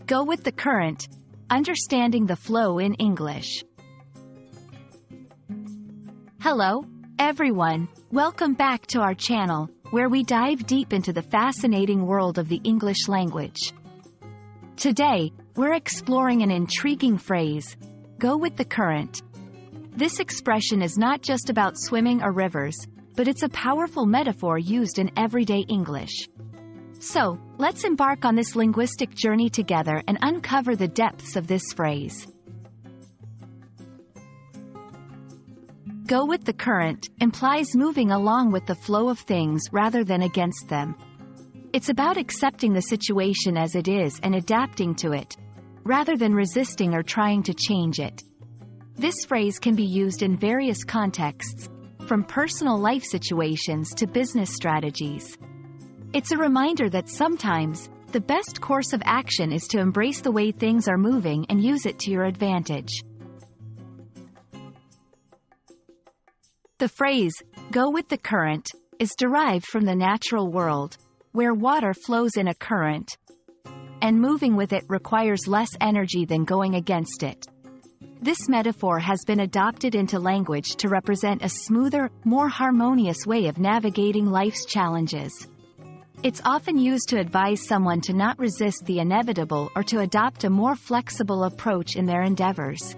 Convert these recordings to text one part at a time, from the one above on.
Go with the current. Understanding the flow in English. Hello, everyone. Welcome back to our channel, where we dive deep into the fascinating world of the English language. Today, we're exploring an intriguing phrase, go with the current. This expression is not just about swimming or rivers, but it's a powerful metaphor used in everyday English. So, let's embark on this linguistic journey together and uncover the depths of this phrase. Go with the current implies moving along with the flow of things rather than against them. It's about accepting the situation as it is and adapting to it, rather than resisting or trying to change it. This phrase can be used in various contexts, from personal life situations to business strategies. It's a reminder that sometimes, the best course of action is to embrace the way things are moving and use it to your advantage. The phrase, go with the current, is derived from the natural world, where water flows in a current, and moving with it requires less energy than going against it. This metaphor has been adopted into language to represent a smoother, more harmonious way of navigating life's challenges. It's often used to advise someone to not resist the inevitable or to adopt a more flexible approach in their endeavors.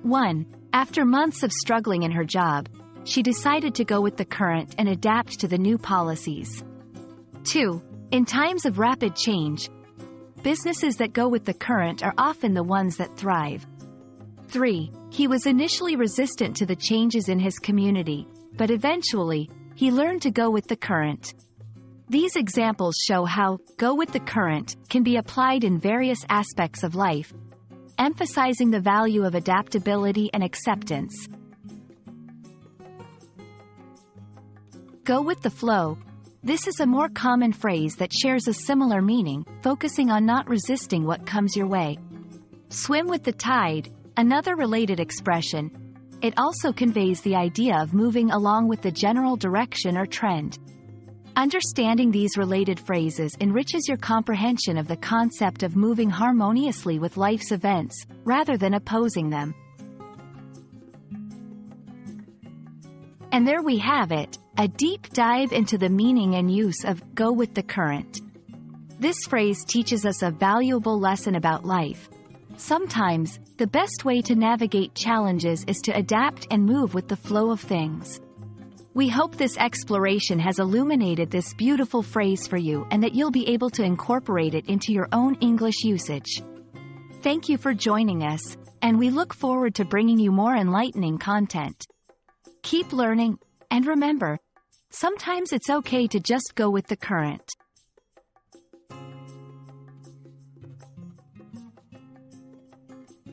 1. After months of struggling in her job, she decided to go with the current and adapt to the new policies. 2. In times of rapid change, businesses that go with the current are often the ones that thrive. 3. He was initially resistant to the changes in his community, but eventually, he learned to go with the current. These examples show how go with the current can be applied in various aspects of life, emphasizing the value of adaptability and acceptance. Go with the flow. This is a more common phrase that shares a similar meaning, focusing on not resisting what comes your way. Swim with the tide, another related expression. It also conveys the idea of moving along with the general direction or trend. Understanding these related phrases enriches your comprehension of the concept of moving harmoniously with life's events, rather than opposing them. And there we have it, a deep dive into the meaning and use of go with the current. This phrase teaches us a valuable lesson about life. Sometimes, the best way to navigate challenges is to adapt and move with the flow of things. We hope this exploration has illuminated this beautiful phrase for you and that you'll be able to incorporate it into your own English usage. Thank you for joining us, and we look forward to bringing you more enlightening content. Keep learning, and remember, sometimes it's okay to just go with the current.